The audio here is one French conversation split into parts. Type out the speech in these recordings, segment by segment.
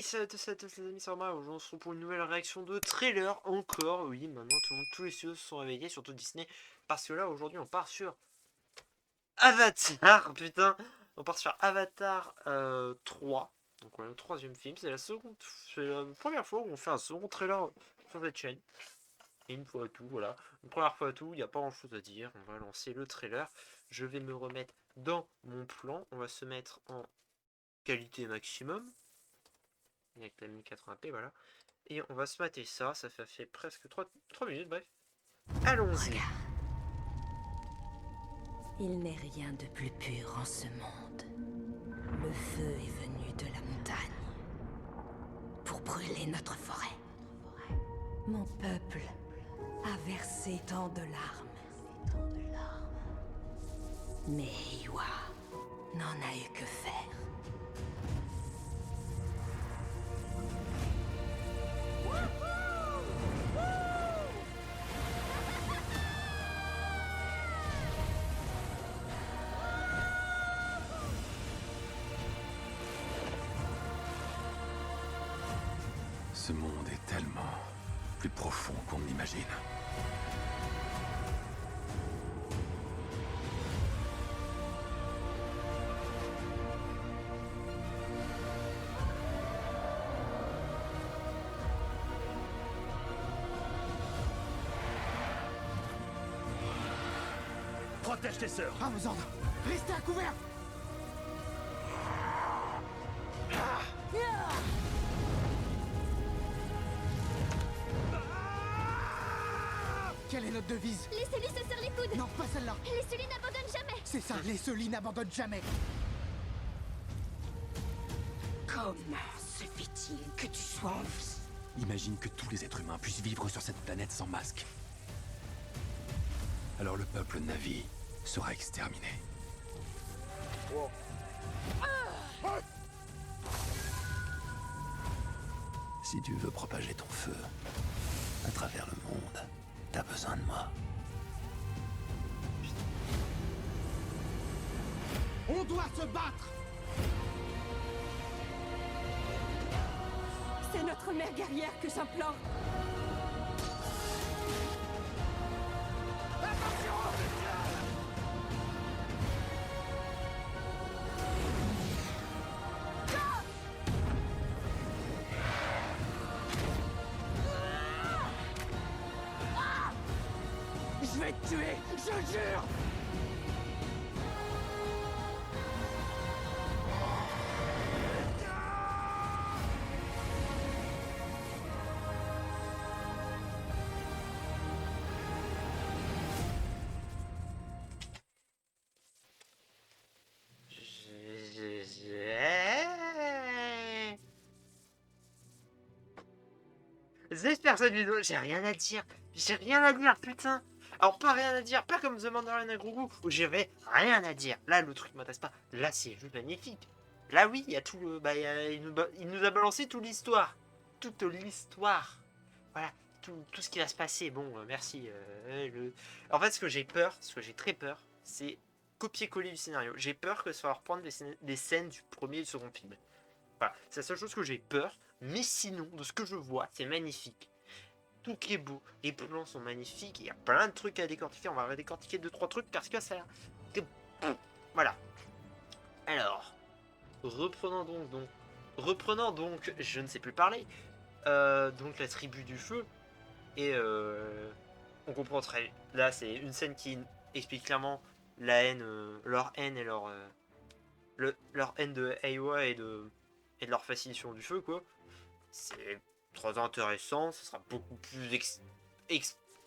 salut à tous les amis, c'est Romain. Aujourd'hui on se retrouve pour une nouvelle réaction de trailer encore. Oui, maintenant tous les studios se sont réveillés, surtout Disney. Parce que là aujourd'hui on part sur Avatar, putain. On part sur Avatar 3. Donc voilà, le troisième film. C'est la première fois où on fait un second trailer sur cette chaîne. Et une fois à tout, voilà. Une première fois à tout, il n'y a pas grand chose à dire. On va lancer le trailer. Je vais me remettre dans mon plan. On va se mettre en qualité maximum. Avec la 1080p, voilà. Et on va se mater ça, ça fait presque 3 minutes, bref. Allons-y. Regarde. Il n'est rien de plus pur en ce monde. Le feu est venu de la montagne pour brûler notre forêt. Mon peuple a versé tant de larmes. Mais Eywa n'en a eu que faire. Ce monde est tellement plus profond qu'on ne l'imagine. Protège tes sœurs. À vos ordres. Restez à couvert. Quelle est notre devise? Laissez-lui se serrer les coudes. Non, pas celle-là. Laissez-lui n'abandonne jamais. C'est ça, les Soli n'abandonnent jamais. Comment se fait-il que tu sois en vie? Imagine que tous les êtres humains puissent vivre sur cette planète sans masque. Alors le peuple Na'vi sera exterminé. Si tu veux propager ton feu à travers le monde, t'as besoin de moi. On doit se battre. C'est notre mère guerrière que j'implore. Je vais te tuer, je jure. J'espère cette vidéo, j'ai rien à dire. J'ai rien à dire, putain. Alors pas rien à dire, pas comme The Mandalorian à Grogu où j'avais rien à dire. Là le truc m'intéresse pas. Là c'est juste magnifique. Là oui, il y a tout le... il nous a balancé toute l'histoire. Toute l'histoire. Voilà, tout ce qui va se passer. Bon, merci. En fait, ce que j'ai peur, ce que j'ai très peur, c'est copier-coller du scénario. J'ai peur que ça va reprendre des scènes du premier et du second film. Voilà, c'est la seule chose que j'ai peur. Mais sinon, de ce que je vois, c'est magnifique. Tout qui est beau, les plans sont magnifiques, il y a plein de trucs à décortiquer. On va décortiquer 2-3 trucs parce que ça... Voilà. Alors, reprenant donc, je ne sais plus parler, donc la tribu du feu, et on comprend très... Là, c'est une scène qui explique clairement la haine, leur haine et leur haine de Eywa et de leur fascination du feu, quoi. C'est très intéressant, ce sera beaucoup plus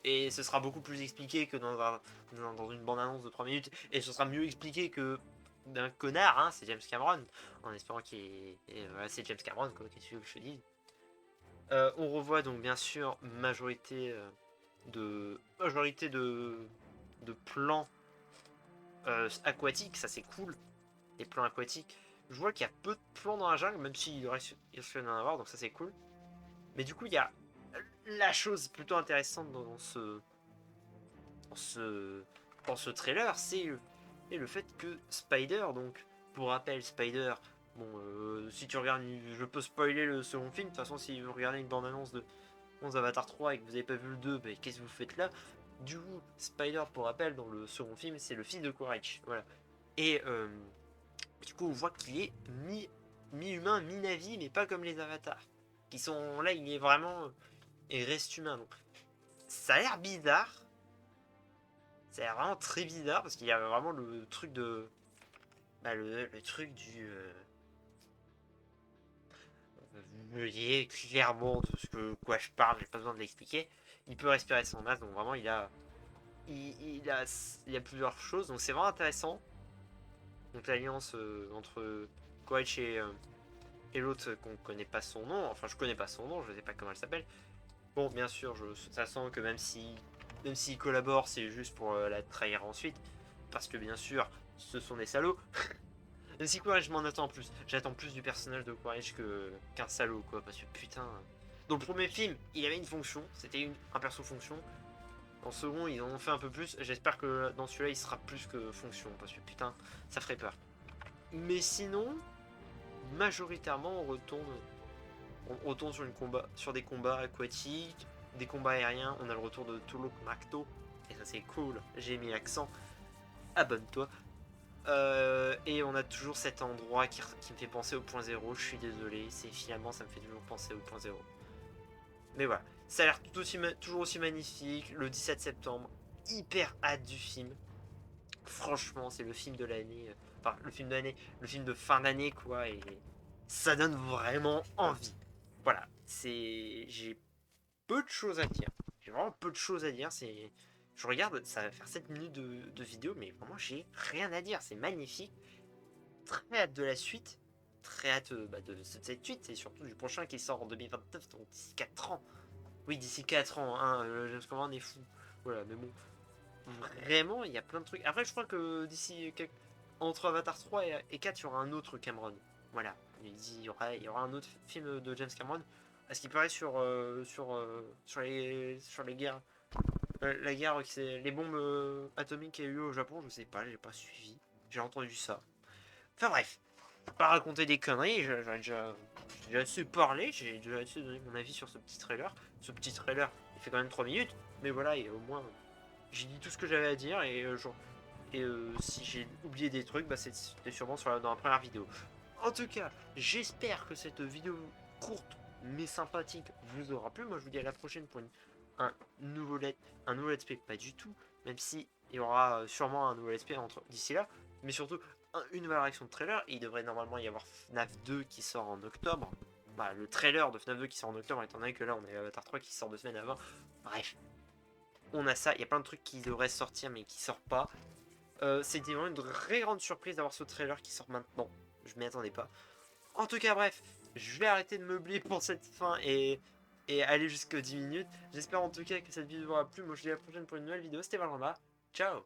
et ce sera beaucoup plus expliqué que dans une bande-annonce de 3 minutes, et ce sera mieux expliqué que d'un connard, hein, c'est James Cameron, en espérant qu'il voilà, c'est James Cameron, quoi, qu'est-ce que je te dis. On revoit donc bien sûr majorité de plans aquatiques, ça c'est cool, les plans aquatiques. Je vois qu'il y a peu de plans dans la jungle, même s'il reste d'en avoir, donc ça c'est cool. Mais du coup, il y a la chose plutôt intéressante dans ce trailer, c'est le fait que Spider, donc pour rappel, Spider, Bon, si tu regardes, je peux spoiler le second film. De toute façon, si vous regardez une bande-annonce de 11 Avatar 3 et que vous avez pas vu le 2, bah, qu'est-ce que vous faites là? Du coup, Spider, pour rappel, dans le second film, c'est le fils de Quaritch. Voilà. Et du coup, on voit qu'il est mi-humain, mi-navi, mais pas comme les avatars. Qui sont là, il est vraiment. Il reste humain. Donc, ça a l'air bizarre. Ça a l'air vraiment très bizarre parce qu'il y a vraiment le truc de. Bah, le truc du. Vous voyez clairement de ce que quoi je parle, j'ai pas besoin de l'expliquer. Il peut respirer sans masque, donc vraiment il a. Il y a plusieurs choses, donc c'est vraiment intéressant. Donc l'alliance entre Koichi et l'autre qu'on connaît pas son nom, enfin je connais pas son nom, je sais pas comment elle s'appelle. Bon, bien sûr, ça sent que même s'ils collaborent, c'est juste pour la trahir ensuite, parce que bien sûr, ce sont des salauds. Même si Quaritch, je m'en attends plus. J'attends plus du personnage de Quaritch qu'un salaud, quoi, parce que putain. Dans le premier film, il avait une fonction, c'était un perso fonction. En second, ils en ont fait un peu plus. J'espère que dans celui-là, il sera plus que fonction, parce que putain, ça ferait peur. Mais sinon, majoritairement, on retourne sur des combats aquatiques, des combats aériens. On a le retour de Tulok Macto, et ça c'est cool. J'ai mis l'accent. Abonne-toi. Et on a toujours cet endroit qui me fait penser au point zéro. Je suis désolé, finalement ça me fait toujours penser au point zéro. Mais voilà, ça a l'air toujours aussi magnifique. Le 17 septembre, hyper hâte du film. Franchement, c'est le film de l'année. Enfin, le film de l'année, le film de fin d'année, quoi. Et ça donne vraiment envie. Voilà, j'ai peu de choses à dire. J'ai vraiment peu de choses à dire. Je regarde, ça va faire 7 minutes de vidéo, mais vraiment, j'ai rien à dire. C'est magnifique. Très hâte de la suite. Très hâte de cette suite et surtout du prochain qui sort en 2029, donc d'ici 4 ans. Oui, d'ici 4 ans, hein, James Cameron est fou. Voilà, mais bon, vraiment, il y a plein de trucs. Après, je crois que entre Avatar 3 et 4, il y aura un autre Cameron. Voilà, il y aura un autre film de James Cameron. À ce qui paraît sur les guerres. La guerre, les bombes atomiques qu'il y a eu au Japon, je sais pas, j'ai pas suivi. J'ai entendu ça. Enfin bref, pas raconter des conneries, j'ai assez parlé, j'ai déjà assez donné mon avis sur ce petit trailer. Ce petit trailer, il fait quand même 3 minutes, mais voilà, et au moins, j'ai dit tout ce que j'avais à dire, si j'ai oublié des trucs, bah c'était sûrement dans la première vidéo. En tout cas, j'espère que cette vidéo courte mais sympathique vous aura plu. Moi, je vous dis à la prochaine pour un nouveau let's play, pas du tout, même si il y aura sûrement un nouveau let's play d'ici là, mais surtout une nouvelle réaction de trailer. Et il devrait normalement y avoir FNAF 2 qui sort en octobre. Bah, le trailer de FNAF 2 qui sort en octobre, étant donné que là on a Avatar 3 qui sort 2 semaines avant. Bref, on a ça. Il y a plein de trucs qui devraient sortir mais qui sortent pas. C'était vraiment une très grande surprise d'avoir ce trailer qui sort maintenant. Je m'y attendais pas. En tout cas, bref, je vais arrêter de meubler pour cette fin et aller jusqu'à 10 minutes. J'espère en tout cas que cette vidéo vous aura plu. Moi, je vous dis à la prochaine pour une nouvelle vidéo. C'était Valramba. Ciao!